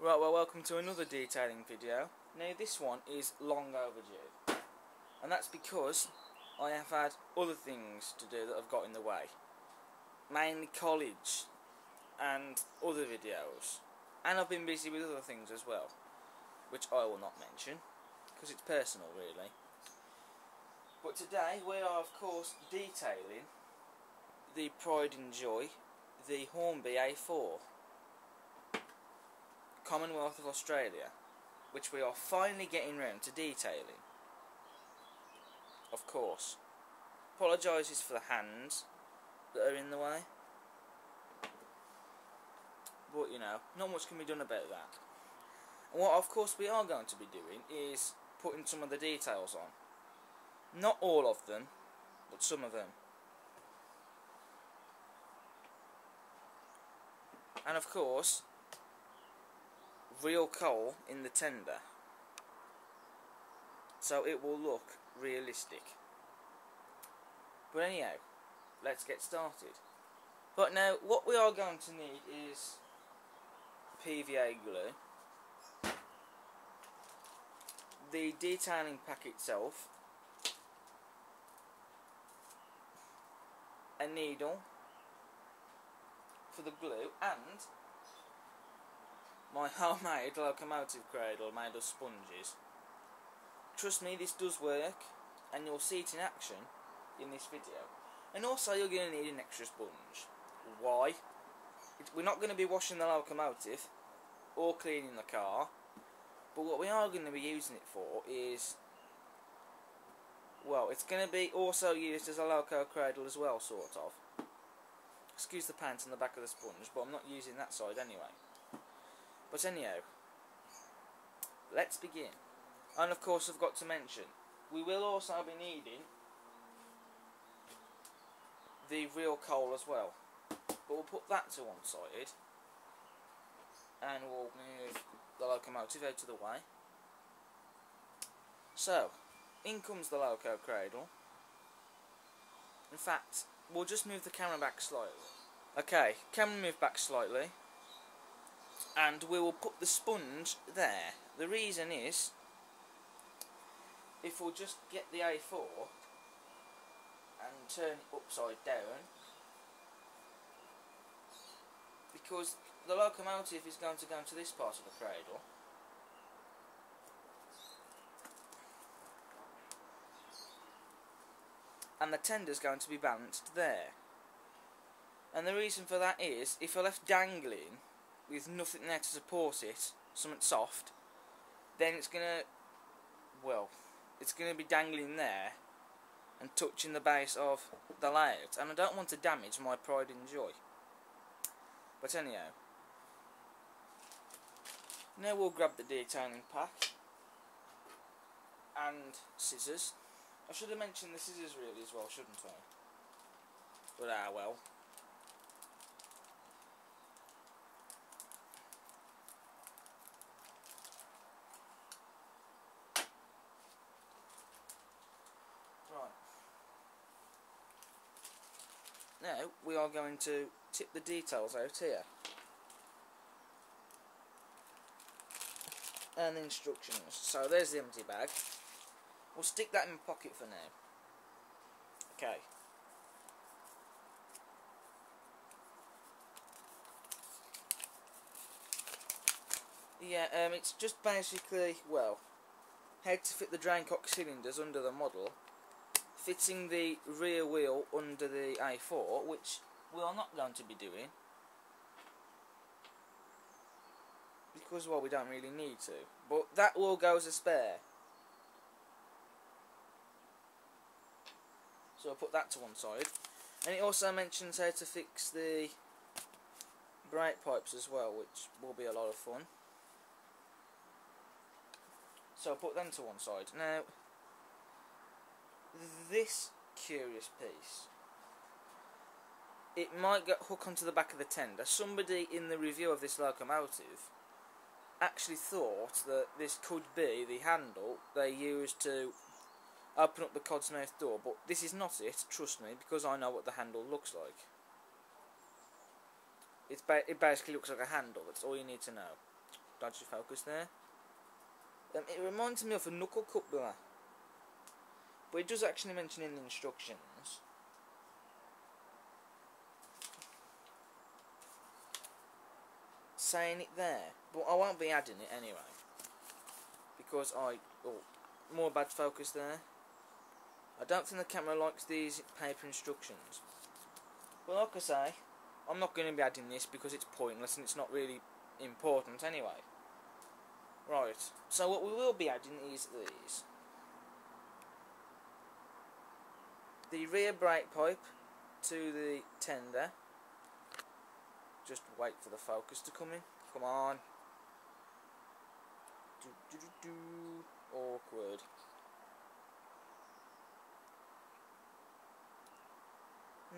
Right, well, welcome to another detailing video. Now this one is long overdue, and that's because I have had other things to do that have got in the way, mainly college and other videos, and I've been busy with other things as well, which I will not mention because it's personal really. But today we are of course detailing the Pride and Joy, the Hornby A4 Commonwealth of Australia, which we are finally getting round to detailing. Of course. Apologises for the hands that are in the way, but you know, not much can be done about that. And what of course we are going to be doing is putting some of the details on. Not all of them, but some of them. And of course, real coal in the tender, so it will look realistic. But anyhow, let's get started. But now, what we are going to need is PVA glue, the detailing pack itself, a needle for the glue, and my homemade locomotive cradle made of sponges. Trust me, this does work, and you'll see it in action in this video. And also you're going to need an extra sponge. Why? We're not going to be washing the locomotive or cleaning the car, but what we are going to be using it for is, well, it's going to be also used as a loco cradle as well, sort of. Excuse the paint on the back of the sponge, but I'm not using that side anyway. But anyhow, let's begin. And of course I've got to mention, we will also be needing the real coal as well. But we'll put that to one side, and we'll move the locomotive out of the way. So, in comes the loco cradle. In fact, we'll just move the camera back slightly. Okay, camera move back slightly, and we will put the sponge there. The reason is, if we'll just get the A4 and turn it upside down, because the locomotive is going to go into this part of the cradle, and the tender is going to be balanced there. And the reason for that is, if I left dangling with nothing there to support it, something soft, then it's gonna, well, it's gonna be dangling there and touching the base of the layout, and I don't want to damage my Pride and Joy. But anyhow, now we'll grab the detailing pack and scissors. I should have mentioned the scissors really as well, shouldn't I? But well. Right. Now we are going to tip the details out here. And the instructions. So there's the empty bag. We'll stick that in my pocket for now. Okay. Yeah, it's just basically, well, how to fit the drain cock cylinders under the model, fitting the rear wheel under the A4, which we are not going to be doing, because, well, we don't really need to, but that will go as a spare. So I'll put that to one side. And it also mentions how to fix the brake pipes as well, which will be a lot of fun. So I'll put them to one side. Now, this curious piece, it might get hooked onto the back of the tender. Somebody in the review of this locomotive actually thought that this could be the handle they used to open up the cod's mouth door, but this is not it, trust me, because I know what the handle looks like. It basically looks like a handle, that's all you need to know. dodgy focus there. It reminds me of a knuckle coupler, but it does actually mention in the instructions saying it there, but I won't be adding it anyway because more bad focus there. I don't think the camera likes these paper instructions, but like I say, I'm not going to be adding this because it's pointless and it's not really important anyway. Right, so what we will be adding is these. The rear brake pipe to the tender. Just wait for the focus to come in. Come on. Awkward.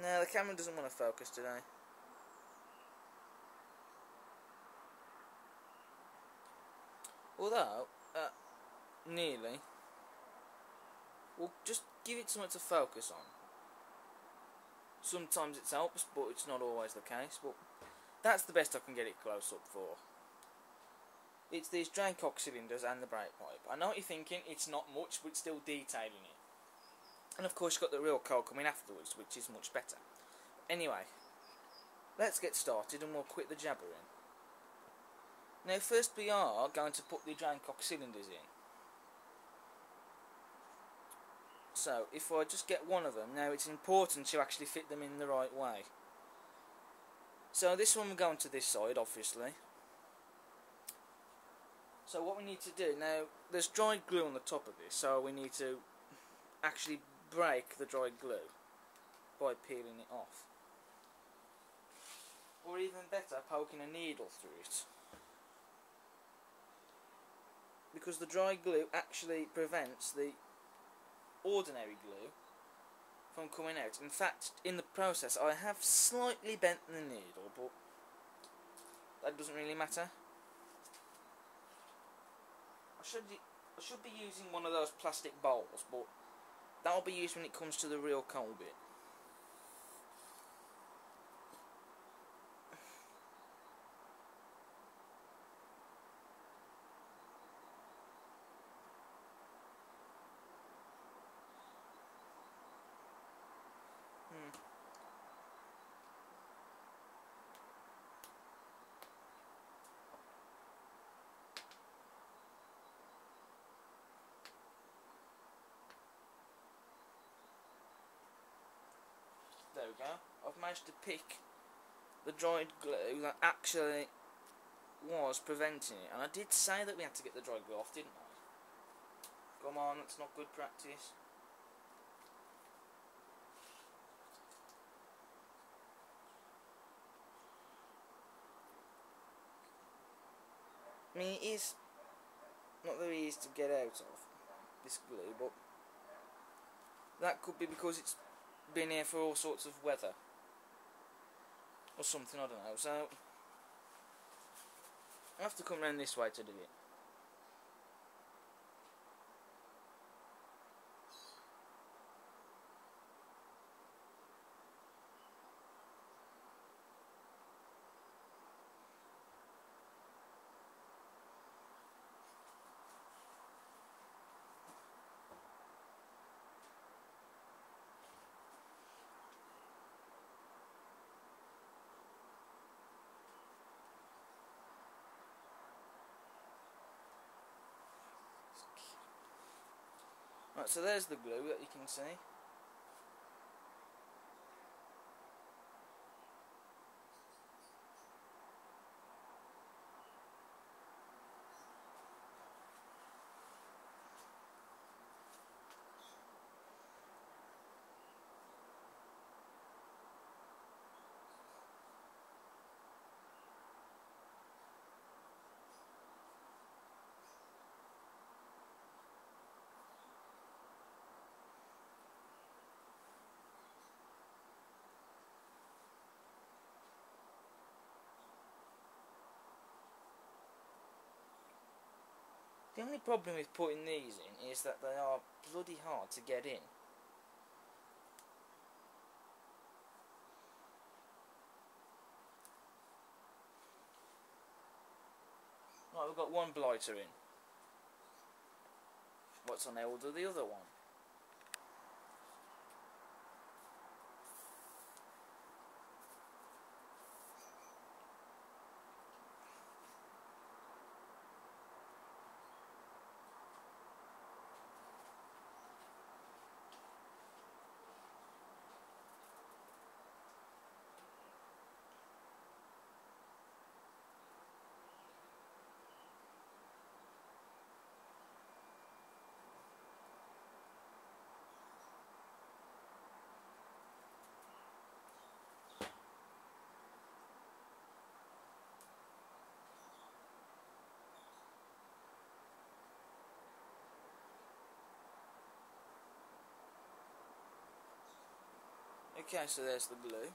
No, the camera doesn't want to focus today. Although, nearly. We'll just give it something to focus on. Sometimes it helps, but it's not always the case. But that's the best I can get it close up for. It's these drain cock cylinders and the brake pipe. I know what you're thinking, it's not much, but it's still detailing it. And of course you've got the real coal coming afterwards, which is much better. Anyway, let's get started and we'll quit the jabbering. Now first we are going to put the drain cock cylinders in. So if I just get one of them, now it's important to actually fit them in the right way. So this one we're going to this side, obviously. So what we need to do, now there's dried glue on the top of this, so we need to actually break the dried glue by peeling it off. Or even better, poking a needle through it. Because the dry glue actually prevents the ordinary glue from coming out. In fact, in the process I have slightly bent the needle, but that doesn't really matter. I should be using one of those plastic bowls, but that'll be used when it comes to the real coal bit. There we go. I've managed to pick the dried glue that actually was preventing it. And I did say that we had to get the dried glue off, didn't I? Come on, that's not good practice. I mean, it is not very easy to get out of, this glue, but that could be because it's been here for all sorts of weather or something, I don't know. So I have to come round this way to do it. Right, so there's the glue that you can see. The only problem with putting these in is that they are bloody hard to get in. Right, we're I've got one blighter in. What's on hold of the other one? Okay, so there's the glue.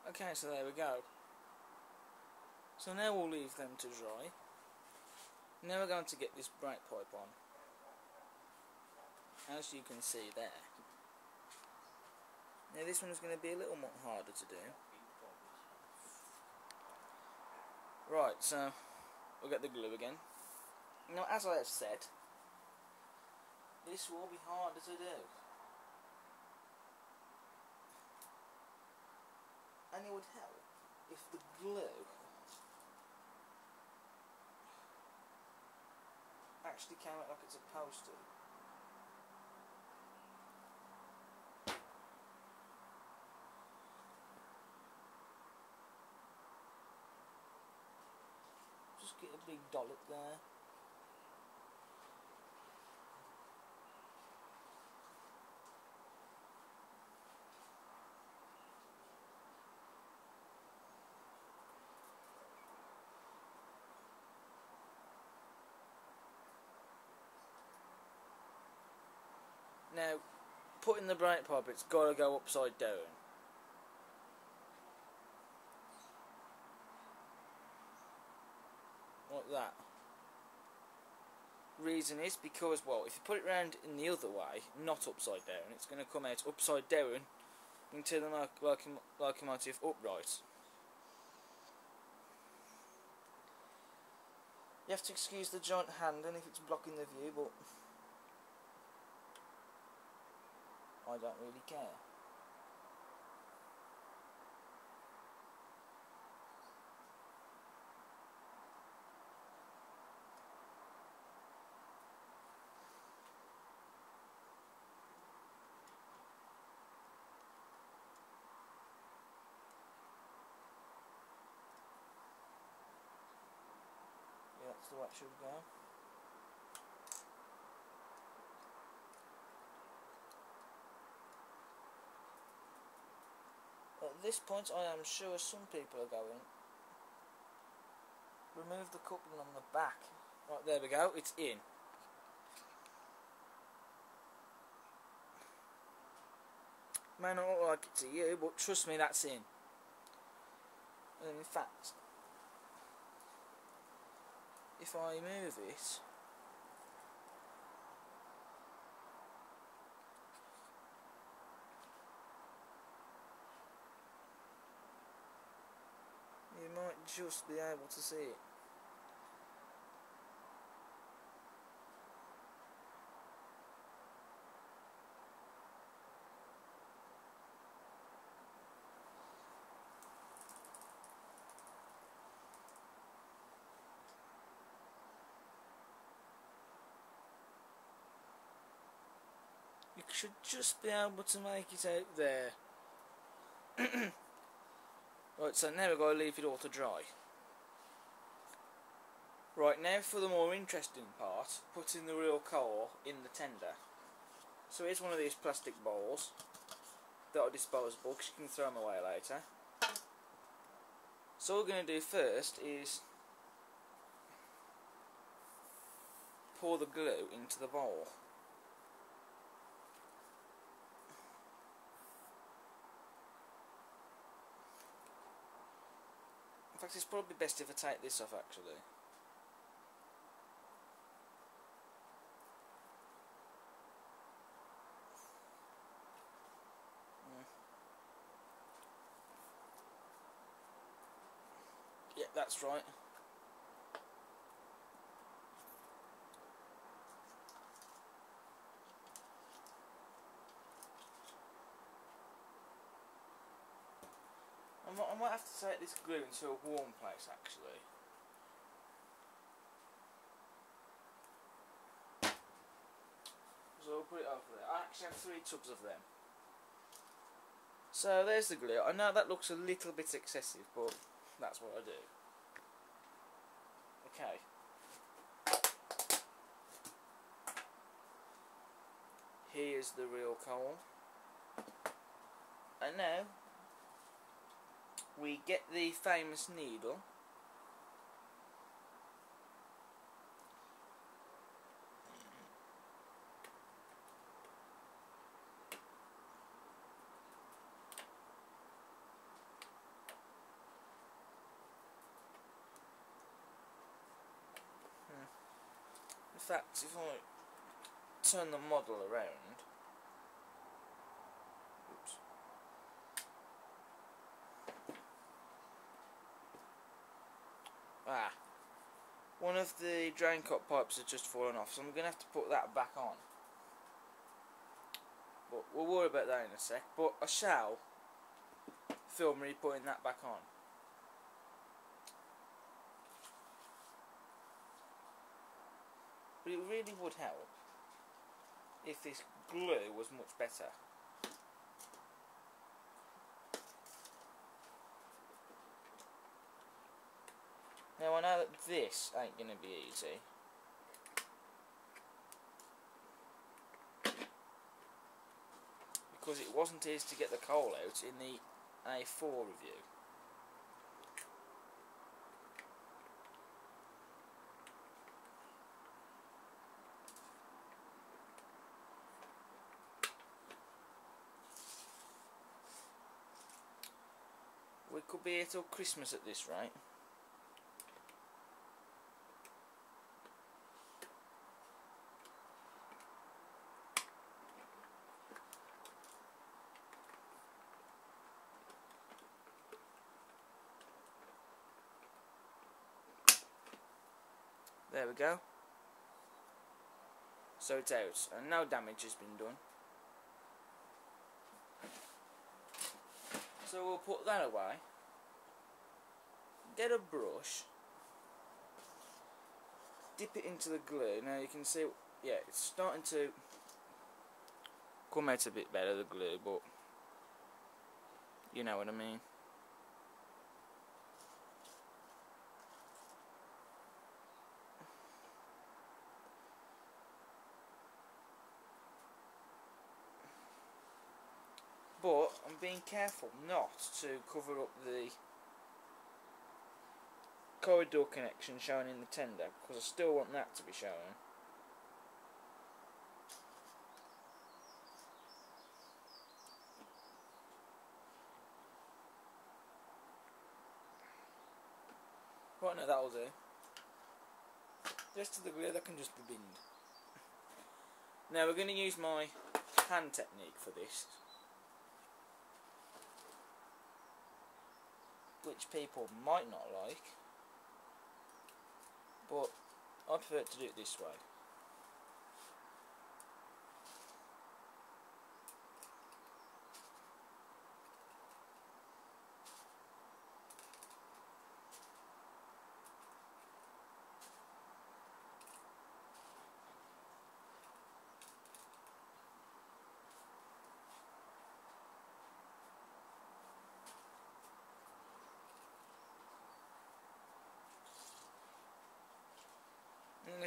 Okay, so there we go. So now we'll leave them to dry. Now we're going to get this brake pipe on. As you can see there. Now this one's going to be a little more harder to do. Right, so we'll get the glue again. Now, as I have said, this will be harder to do. And it would help if the glue actually came out like it's supposed to. Just get a big dollop there. Now, putting the brake pipe, it's got to go upside down. Like that. Reason is because, well, if you put it round in the other way, not upside down, it's going to come out upside down into the locomotive upright. You have to excuse the giant hand and if it's blocking the view, but I don't really care. Yeah, that's the way it should go. At this point, I am sure some people are going. Remove the coupling on the back. Right, there we go, it's in. May not look like it to you, but trust me, that's in. And in fact, if I move it, you might just be able to see it. You should just be able to make it out there. Right, so now we've got to leave it all to dry. Right, now for the more interesting part, putting the real coal in the tender. So here's one of these plastic bowls that are disposable because you can throw them away later. So what we're going to do first is pour the glue into the bowl. In fact, it's probably best if I take this off actually. Yeah, that's right. I might have to take this glue into a warm place actually. So I'll put it over there. I actually have 3 tubs of them. So there's the glue. I know that looks a little bit excessive, but that's what I do. Okay. Here's the real coal. And now we get the famous needle. In fact, if I turn the model around, oops. One of the drain cut pipes has just fallen off, so I'm going to have to put that back on. But we'll worry about that in a sec. But I shall film me putting that back on. But it really would help if this glue was much better. Now I know that this ain't going to be easy. Because it wasn't easy to get the coal out in the A4 review. We could be here till Christmas at this rate. There we go. So it's out, and no damage has been done. So we'll put that away. Get a brush. Dip it into the glue. Now you can see, yeah, it's starting to come out a bit better, the glue, but you know what I mean. But I'm being careful not to cover up the corridor connection shown in the tender, because I still want that to be shown. Right, now that'll do. The rest of the glue, that can just be binned. Now we're going to use my hand technique for this, which people might not like, but I prefer to do it this way.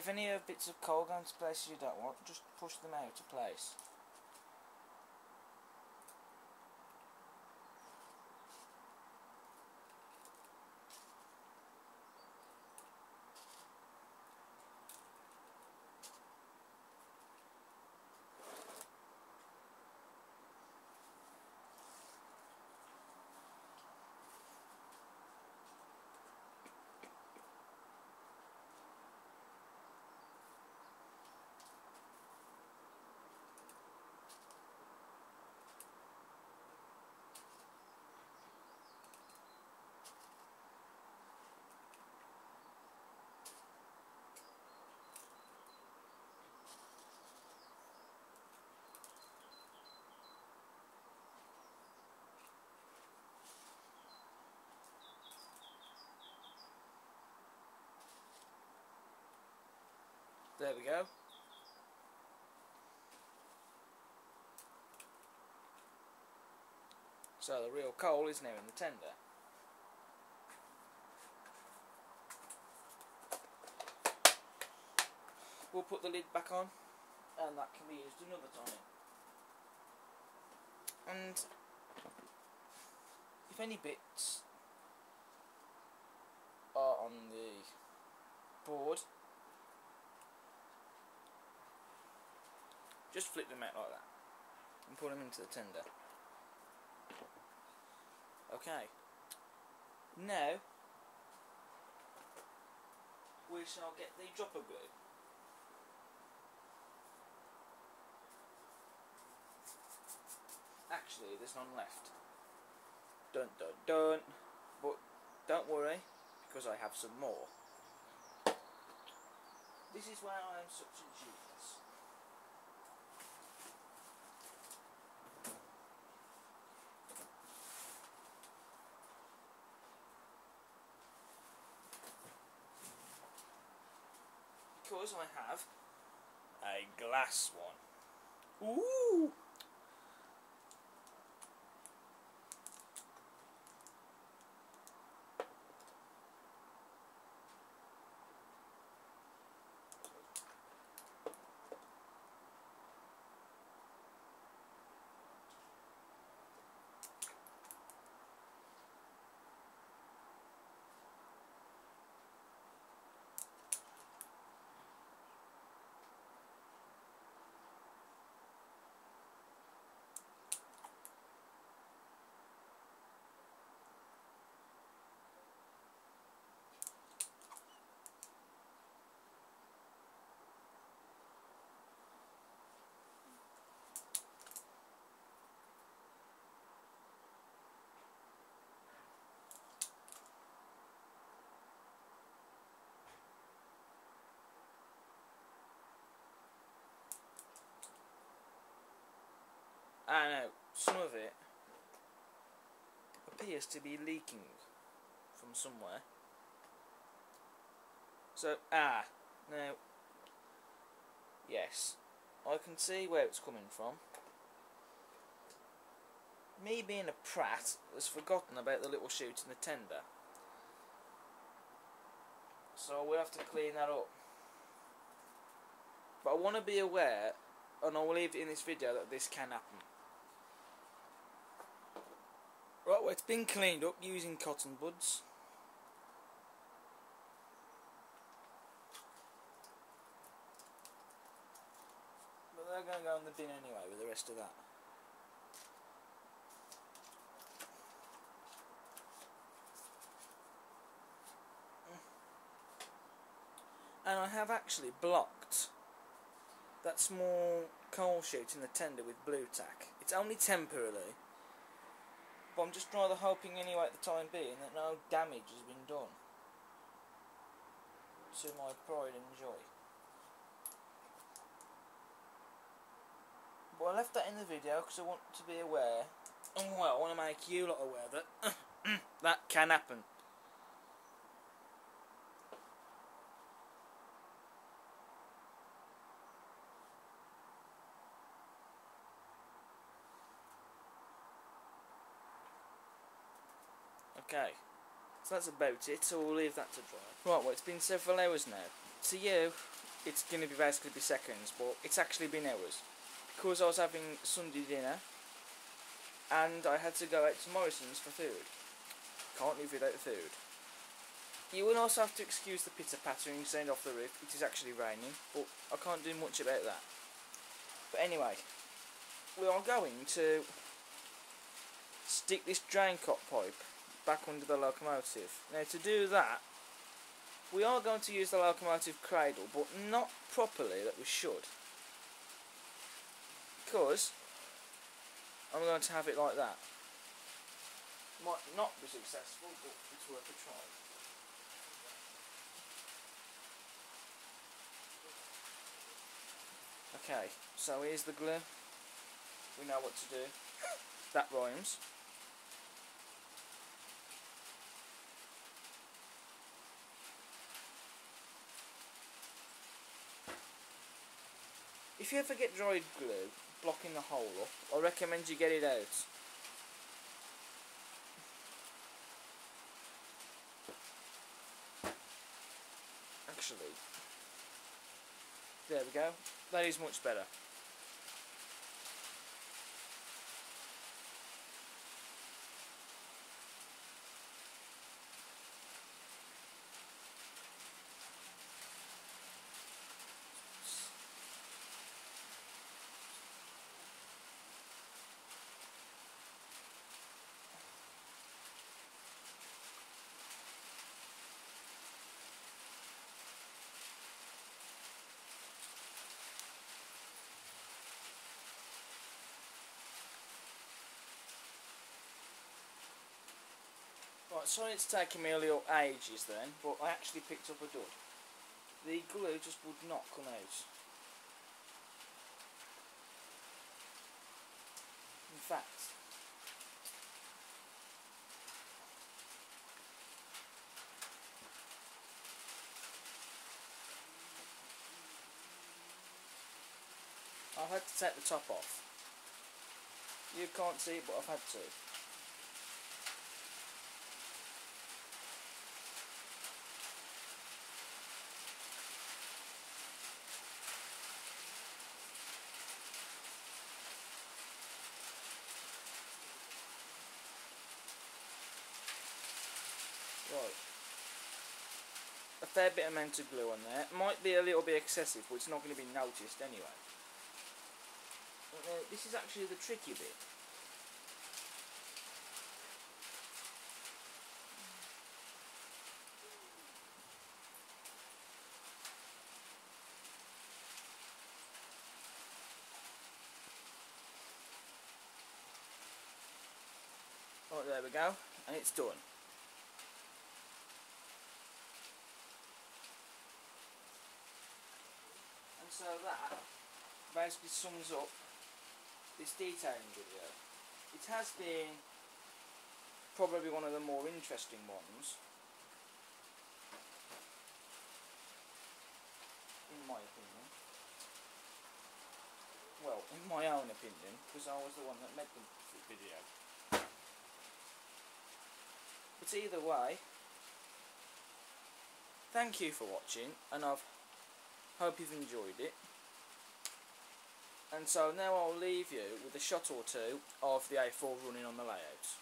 if any bits of coal go into places you don't want, just push them out of place. There we go. So the real coal is now in the tender. We'll put the lid back on, and that can be used another time. And if any bits are on the board, just flip them out like that and put them into the tender. Okay, now we shall get the dropper glue. Actually, there's none left. Dun dun dun. But don't worry, because I have some more. This is why I am such a genius. Because I have a glass one. Ooh! I know, some of it appears to be leaking from somewhere. So, now, yes, I can see where it's coming from. Me being a prat has forgotten about the little chute in the tender. So we'll have to clean that up. But I want to be aware, and I will leave it in this video, that this can happen. Right, well, it's been cleaned up using cotton buds. But they're going to go in the bin anyway with the rest of that. And I have actually blocked that small coal chute in the tender with blue tack. It's only temporarily, but I'm just rather hoping anyway at the time being that no damage has been done to my pride and joy. But I left that in the video because I want to be aware, and well, I want to make you lot aware that that can happen. Okay, so that's about it, so we'll leave that to dry. Right, well, it's been several hours now. To you, it's going to be basically be seconds, but it's actually been hours. Because I was having Sunday dinner, and I had to go out to Morrison's for food. Can't live without food. You will also have to excuse the pitter pattering sound off the roof. It is actually raining, but I can't do much about that. But anyway, we are going to stick this drain cock pipe back under the locomotive. Now to do that, we are going to use the locomotive cradle, but not properly that we should. Because I'm going to have it like that. Might not be successful, but it's worth a try. Okay, so here's the glue. We know what to do. That rhymes. If you ever get dried glue blocking the hole up, I recommend you get it out. Actually, there we go. That is much better. Right, sorry it's taken me a little ages then, but I actually picked up a dud. The glue just would not come out. In fact, I've had to take the top off. You can't see it, but I've had to. Right. A fair bit amount of glue on there. Might be a little bit excessive, but it's not going to be noticed anyway. This is actually the tricky bit. Right, there we go, and it's done. And so that basically sums up this detailing video. It has been probably one of the more interesting ones, in my opinion. Well, in my own opinion, because I was the one that made the video. But either way, thank you for watching, and I hope you've enjoyed it. And so now I'll leave you with a shot or two of the A4 running on the layout.